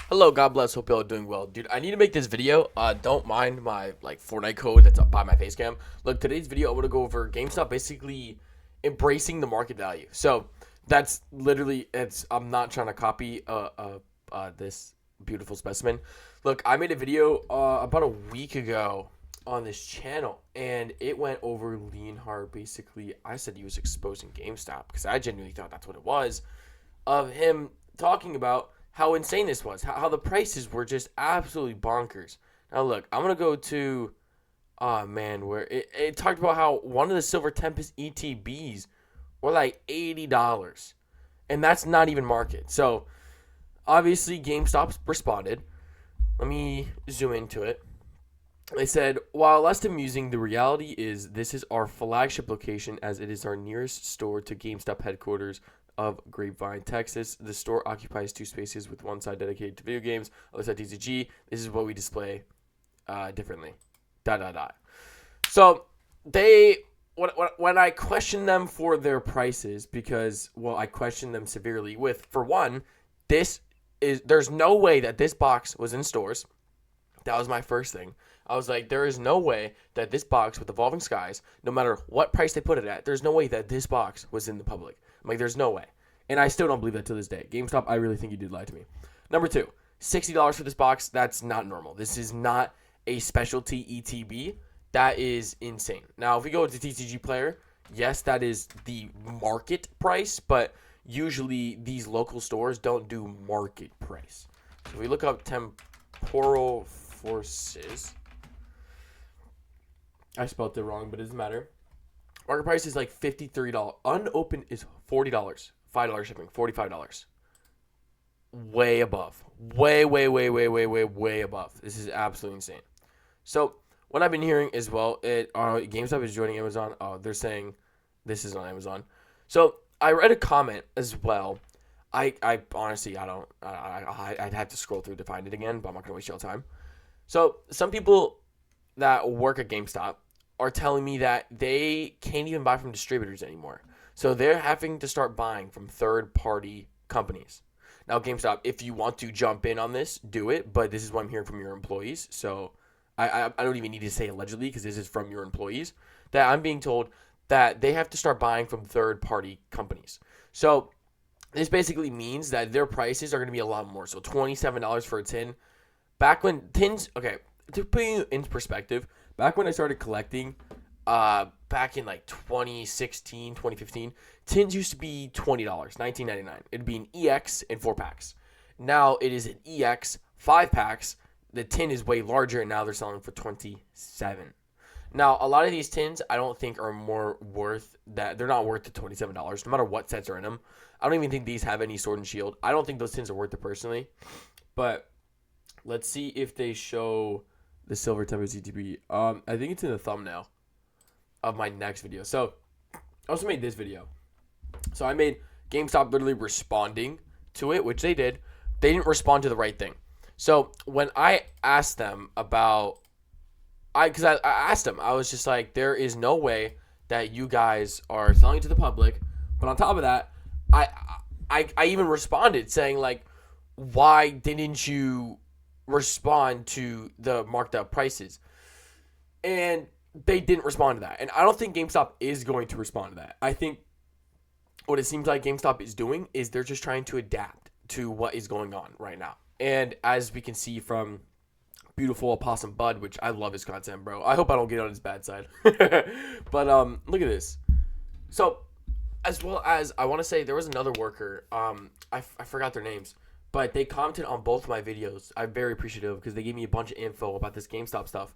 Hello, God bless. Hope y'all are doing well, dude. I need to make this video. Don't mind my Fortnite code that's up by my face cam. Look, today's video I want to go over GameStop basically embracing the market value. So that's literally it's. I'm not trying to copy this beautiful specimen. Look, I made a video about a week ago on this channel, and it went over lean hard. Basically, I said he was exposing GameStop because I genuinely thought that's what it was. Of him talking about how insane this was, how the prices were just absolutely bonkers. Now look, I'm gonna go to, oh man, where it talked about how one of the Silver Tempest ETBs were like $80, and that's not even market. So obviously GameStop responded. Let me zoom into it. They said, while less amusing, the reality is this is our flagship location as it is our nearest store to GameStop headquarters of Grapevine, Texas. The store occupies two spaces with one side dedicated to video games, other side TCG. This is what we display differently. ... So they, when I questioned them for their prices, because, well, I questioned them severely with, for one, there's no way that this box was in stores. That was my first thing. I was like, there is no way that this box with Evolving Skies, no matter what price they put it at, there's no way that this box was in the public. I'm like, there's no way. And I still don't believe that to this day. GameStop, I really think you did lie to me. Number two, $60 for this box. That's not normal. This is not a specialty ETB. That is insane. Now, if we go to TCG Player, yes, that is the market price, but usually these local stores don't do market price. So if we look up Temporal Forces, I spelled it wrong, but it doesn't matter. Market price is like $53. Unopened is $40. $5 shipping, $45. Way above. Way above. This is absolutely insane. So, what I've been hearing as well, GameStop is joining Amazon. Oh, they're saying this is on Amazon. So, I read a comment as well. I honestly, I'd have to scroll through to find it again, but I'm not going to waste your time. So, some people that work at GameStop are telling me that they can't even buy from distributors anymore. So they're having to start buying from third-party companies. Now, GameStop, if you want to jump in on this, do it. But this is what I'm hearing from your employees. So I don't even need to say allegedly because this is from your employees. That I'm being told that they have to start buying from third-party companies. So this basically means that their prices are going to be a lot more. So $27 for a tin. Back when tins, okay, to put you in perspective, back when I started collecting, back in like 2016, 2015, tins used to be $20, $19.99. It'd be an EX in 4-packs. Now it is an EX 5-packs. The tin is way larger, and now they're selling for $27. Now, a lot of these tins I don't think are more worth that. They're not worth the $27, no matter what sets are in them. I don't even think these have any Sword and Shield. I don't think those tins are worth it personally. But let's see if they show the Silver Tempest ETB. I think it's in the thumbnail of my next video. So I also made this video. So I made GameStop literally responding to it, which they did. They didn't respond to the right thing. So when I asked them about, because I asked them, I was just like, there is no way that you guys are selling it to the public. But on top of that, I even responded saying like, why didn't you respond to the marked up prices? And they didn't respond to that. And I don't think GameStop is going to respond to that. I think what it seems like GameStop is doing is they're just trying to adapt to what is going on right now. And as we can see from beautiful Opossum Bud, which I love his content, bro. I hope I don't get on his bad side. But look at this. So as well as I want to say there was another worker. I forgot their names. But they commented on both my videos. I'm very appreciative because they gave me a bunch of info about this GameStop stuff.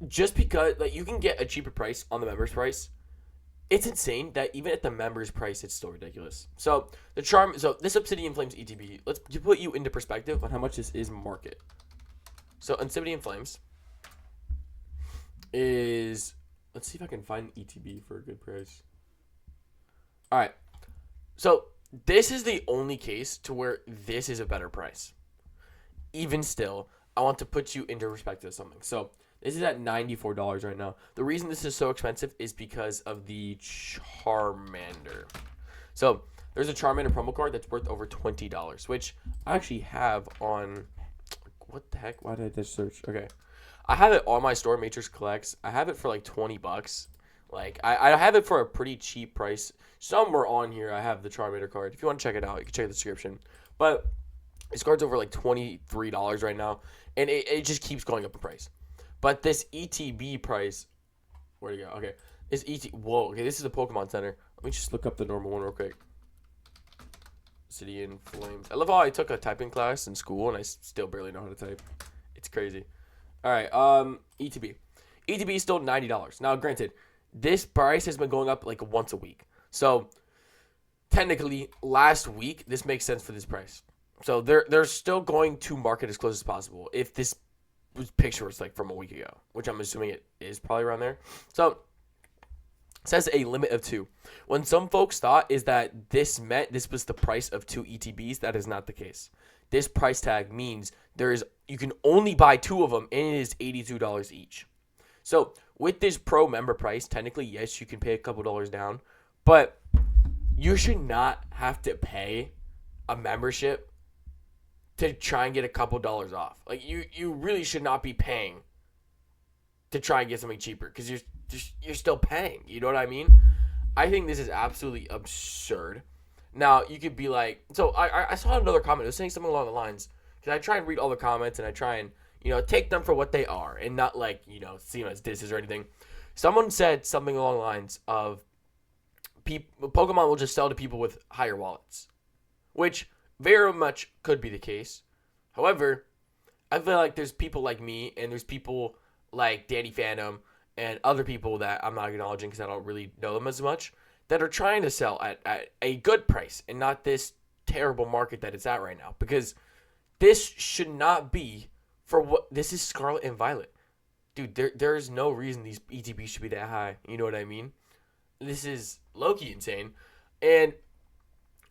Just because like you can get a cheaper price on the members price, it's insane that even at the members price, it's still ridiculous. So this Obsidian Flames ETB, let's put you into perspective on how much this is market. So Obsidian Flames is, let's see if I can find an ETB for a good price. All right, so this is the only case to where this is a better price. Even still, I want to put you into perspective of something. So this is at $94 right now. The reason this is so expensive is because of the Charmander. So There's a Charmander promo card that's worth over $20, which I actually have on. What the heck? Why did I just search? Okay, I have it on my store, Matrix Collects. I have it for like $20. Like I have it for a pretty cheap price. Somewhere on here, I have the Charmander card. If you want to check it out, you can check the description. But this card's over like $23 right now, and it just keeps going up in price. But this ETB price, where'd it go? Okay, this Whoa. Okay, this is a Pokemon Center. Let me just look up the normal one real quick. City in Flames. I love how I took a typing class in school and I still barely know how to type. It's crazy. All right, ETB. ETB is still $90. Now, granted, this price has been going up like once a week. So, technically, last week, this makes sense for this price. So, they're still going to market as close as possible if this picture was like from a week ago, which I'm assuming it is probably around there. So, says a limit of 2. When some folks thought is that this meant this was the price of 2 ETBs, that is not the case. This price tag means you can only buy 2 of them, and it is $82 each. So with this pro member price, technically, yes, you can pay a couple dollars down, but you should not have to pay a membership to try and get a couple dollars off. Like you really should not be paying to try and get something cheaper because you're still paying. You know what I mean? I think this is absolutely absurd. Now, you could be like, so I saw another comment. It was saying something along the lines, because I try and read all the comments and I try and, take them for what they are and not like, see them as disses or anything. Someone said something along the lines of Pokemon will just sell to people with higher wallets, which very much could be the case. However, I feel like there's people like me and there's people like Danny Phantom and other people that I'm not acknowledging because I don't really know them as much, that are trying to sell at a good price and not this terrible market that it's at right now. Because this should not be for what this is. Scarlet and Violet. Dude, there's no reason these ETBs should be that high. You know what I mean? This is low-key insane. And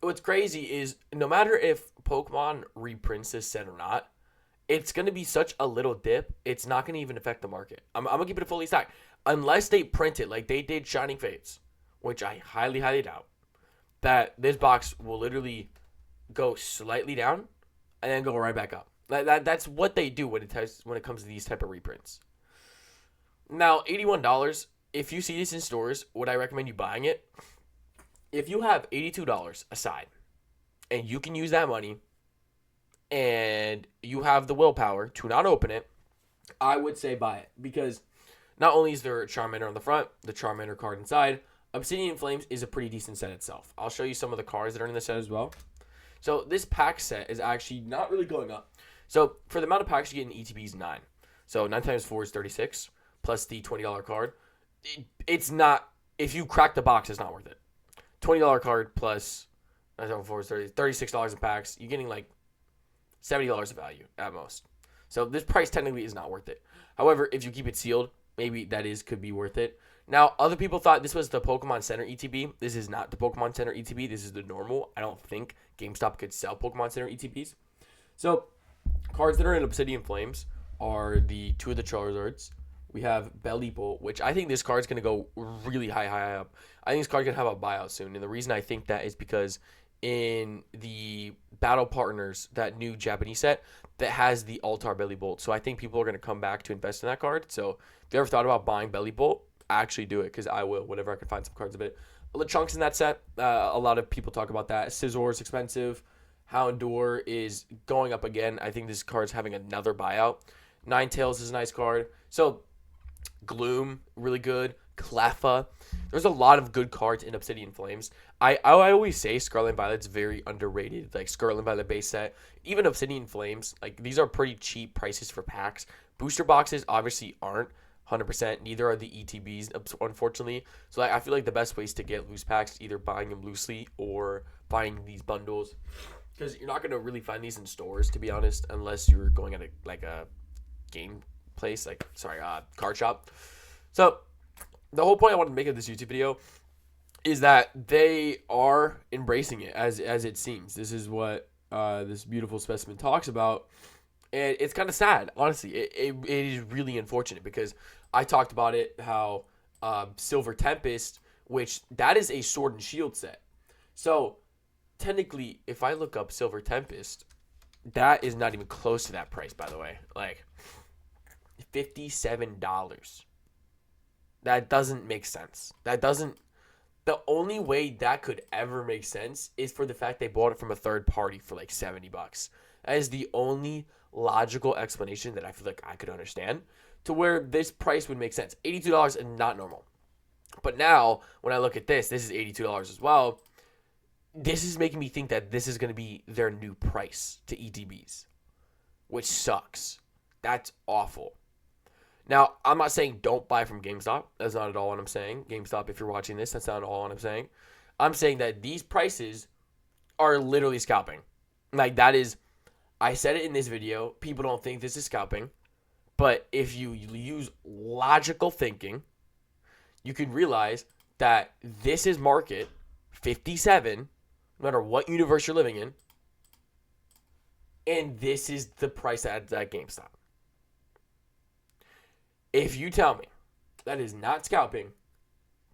what's crazy is no matter if Pokemon reprints this set or not, it's going to be such a little dip, it's not going to even affect the market. I'm going to keep it a fully stacked. Unless they print it like they did Shining Fates, which I highly, highly doubt, that this box will literally go slightly down and then go right back up. That's what they do when it comes to these type of reprints. Now, $81, if you see this in stores, would I recommend you buying it? If you have $82 aside and you can use that money and you have the willpower to not open it, I would say buy it. Because not only is there a Charmander on the front, the Charmander card inside, Obsidian Flames is a pretty decent set itself. I'll show you some of the cards that are in the set as well. So this pack set is actually not really going up. So for the amount of packs you get in ETB is 9. So 9 times 4 is 36, plus the $20 card. It's not, if you crack the box, it's not worth it. $20 card plus 9 times 4 is $36 in packs. You're getting like $70 of value at most. So this price technically is not worth it. However, if you keep it sealed, maybe could be worth it. Now, other people thought this was the Pokemon Center ETB. This is not the Pokemon Center ETB. This is the normal. I don't think GameStop could sell Pokemon Center ETBs. So, cards that are in Obsidian Flames are the 2 of the Charizards. We have Belly Bolt, which I think this card's going to go really high up. I think this card's going to have a buyout soon. And the reason I think that is because in the Battle Partners, that new Japanese set, that has the Altar Belly Bolt. So I think people are going to come back to invest in that card. So if you ever thought about buying Belly Bolt, actually do it, because I will, whenever I can find some cards of it. Lechonks in that set, a lot of people talk about that. Scizor is expensive. Houndour is going up again. I think this card's having another buyout. Ninetales is a nice card. So Gloom, really good. Cleffa. There's a lot of good cards in Obsidian Flames. I always say Scarlet and Violet's very underrated. Like Scarlet and Violet base set. Even Obsidian Flames, like these are pretty cheap prices for packs. Booster boxes obviously aren't 100%. Neither are the ETBs, unfortunately. So I feel like the best ways to get loose packs is either buying them loosely or buying these bundles. Because you're not going to really find these in stores, to be honest, unless you're going at a game place, card shop. So the whole point I wanted to make of this YouTube video is that they are embracing it as it seems. This is what this beautiful specimen talks about. And it's kind of sad, honestly. It is really unfortunate because I talked about it, how Silver Tempest, which that is a Sword and Shield set. So technically, if I look up Silver Tempest, that is not even close to that price, by the way. Like, $57. That doesn't make sense. That doesn't. The only way that could ever make sense is for the fact they bought it from a third party for like $70. That is the only logical explanation that I feel like I could understand to where this price would make sense. $82 is not normal. But now, when I look at this is $82 as well. This is making me think that this is going to be their new price to ETBs, which sucks. That's awful. Now, I'm not saying don't buy from GameStop. That's not at all what I'm saying. GameStop, if you're watching this, that's not at all what I'm saying. I'm saying that these prices are literally scalping. Like, that is, I said it in this video. People don't think this is scalping. But if you use logical thinking, you can realize that this is market 57, no matter what universe you're living in. And this is the price at GameStop. If you tell me that is not scalping,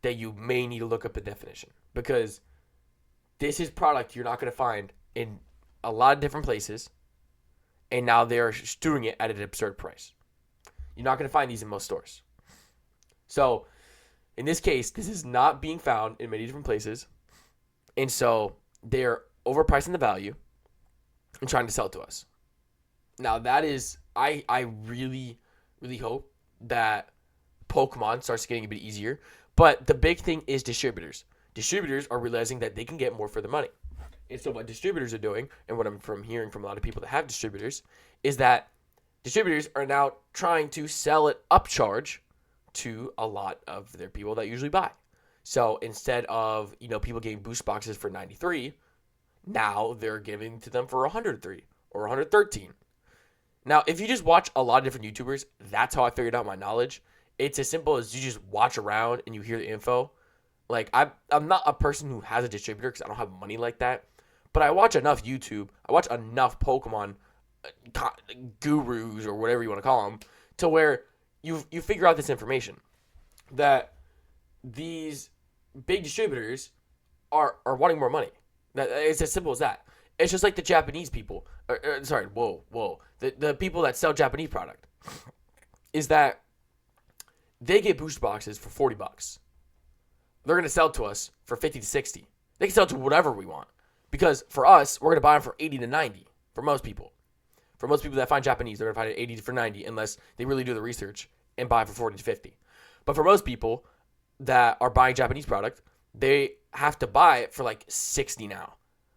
then you may need to look up the definition. Because this is product you're not going to find in a lot of different places. And now they're doing it at an absurd price. You're not going to find these in most stores. So, in this case, this is not being found in many different places. And so, they're overpricing the value and trying to sell it to us. Now, that is, I really, really hope that Pokemon starts getting a bit easier. But the big thing is distributors. Distributors are realizing that they can get more for their money. And so what distributors are doing, and what I'm hearing from a lot of people that have distributors, is that distributors are now trying to sell it upcharge to a lot of their people that usually buy. So instead of, people getting boost boxes for 93, now they're giving to them for 103 or 113. Now, if you just watch a lot of different YouTubers, that's how I figured out my knowledge. It's as simple as you just watch around and you hear the info. Like, I'm not a person who has a distributor because I don't have money like that. But I watch enough YouTube. I watch enough Pokemon gurus or whatever you want to call them to where you figure out this information. That these big distributors are wanting more money. It's as simple as that. It's just like the Japanese people. The people that sell Japanese product. Is that they get booster boxes for $40. They're going to sell to us for 50 to 60. They can sell to whatever we want. Because for us, we're going to buy them for 80 to 90. For most people. For most people that find Japanese, they're going to find it 80 for 90 unless they really do the research and buy for 40 to 50. But for most people that are buying Japanese product, they have to buy it for like 60 now.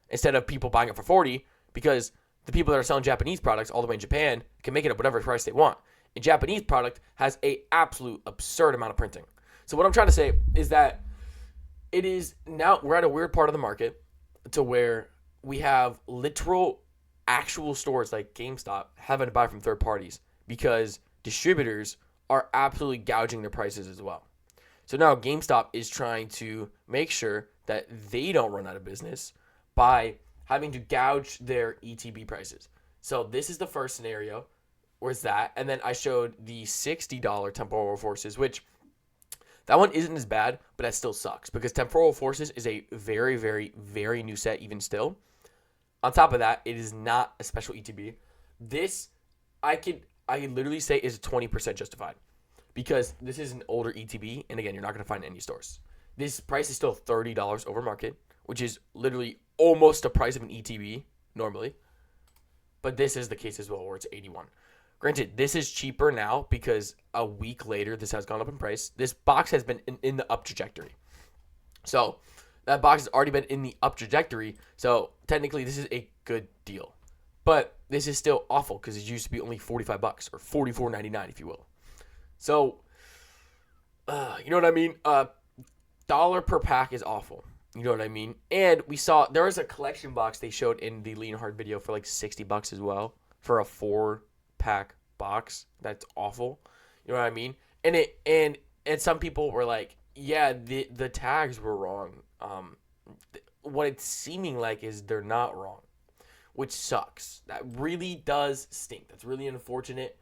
Instead of people buying it for 40 because the people that are selling Japanese products all the way in Japan can make it at whatever price they want. And Japanese product has a absolute absurd amount of printing. So what I'm trying to say is that it is now we're at a weird part of the market to where we have literal actual stores like GameStop having to buy from third parties because distributors are absolutely gouging their prices as well. So now GameStop is trying to make sure that they don't run out of business by having to gouge their ETB prices. So this is the first scenario. Where's that? And then I showed the $60 temporal forces, which that one isn't as bad, but that still sucks because temporal forces is a very, very, very new set even still. On top of that, it is not a special ETB. This, I could literally say is 20% justified because this is an older ETB, and again, you're not going to find any stores. This price is still $30 over market, which is literally almost the price of an ETB normally. But this is the case as well, where it's 81. Granted, this is cheaper now because a week later, this has gone up in price. This box has been in the up trajectory. So that box has already been in the up trajectory. So technically, this is a good deal. But this is still awful because it used to be only $45 or $44.99, if you will. So, you know what I mean? Dollar per pack is awful. You know what I mean? And we saw there was a collection box they showed in the Lean Hard video for like $60 as well for a 4-pack box. That's awful. You know what I mean? And some people were like, yeah, the tags were wrong. What it's seeming like is they're not wrong, which sucks. That really does stink. That's really unfortunate.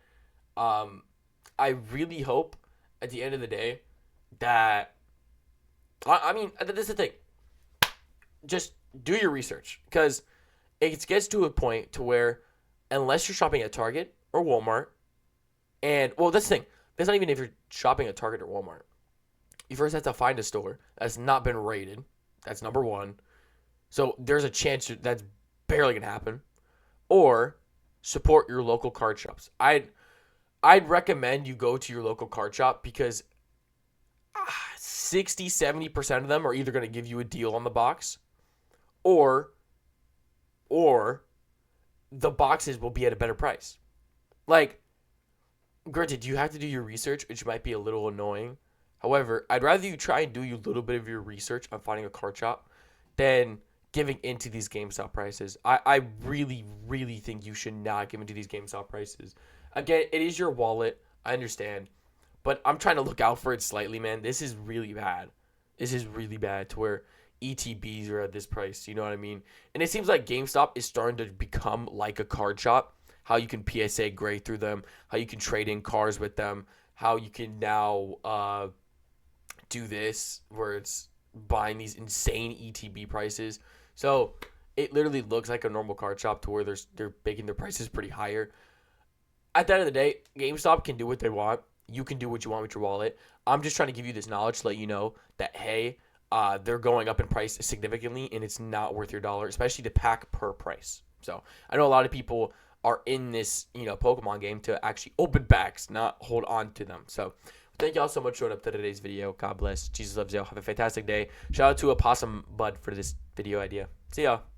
I really hope at the end of the day that, I mean, this is the thing. Just do your research, because it gets to a point to where unless you're shopping at Target or Walmart, and well, that's the thing. That's not even if you're shopping at Target or Walmart. You first have to find a store that's not been rated. That's number one. So there's a chance that's barely gonna happen. Or support your local card shops. I'd recommend you go to your local card shop because 60-70% of them are either going to give you a deal on the box or the boxes will be at a better price. Like, granted, you have to do your research, which might be a little annoying. However, I'd rather you try and do a little bit of your research on finding a card shop than giving into these GameStop prices. I really, really think you should not give into these GameStop prices. Again, it is your wallet. I understand. But I'm trying to look out for it slightly, man. This is really bad. This is really bad to where ETBs are at this price. You know what I mean? And it seems like GameStop is starting to become like a card shop. How you can PSA grade through them. How you can trade in cars with them. How you can now do this where it's buying these insane ETB prices. So it literally looks like a normal card shop to where they're making their prices pretty higher. At the end of the day, GameStop can do what they want. You can do what you want with your wallet. I'm just trying to give you this knowledge to let you know that, hey, they're going up in price significantly, and it's not worth your dollar, especially the pack per price. So I know a lot of people are in this, Pokemon game to actually open packs, not hold on to them. So thank y'all so much for showing up to today's video. God bless. Jesus loves you. Have a fantastic day. Shout out to a Possum Bud for this video idea. See y'all.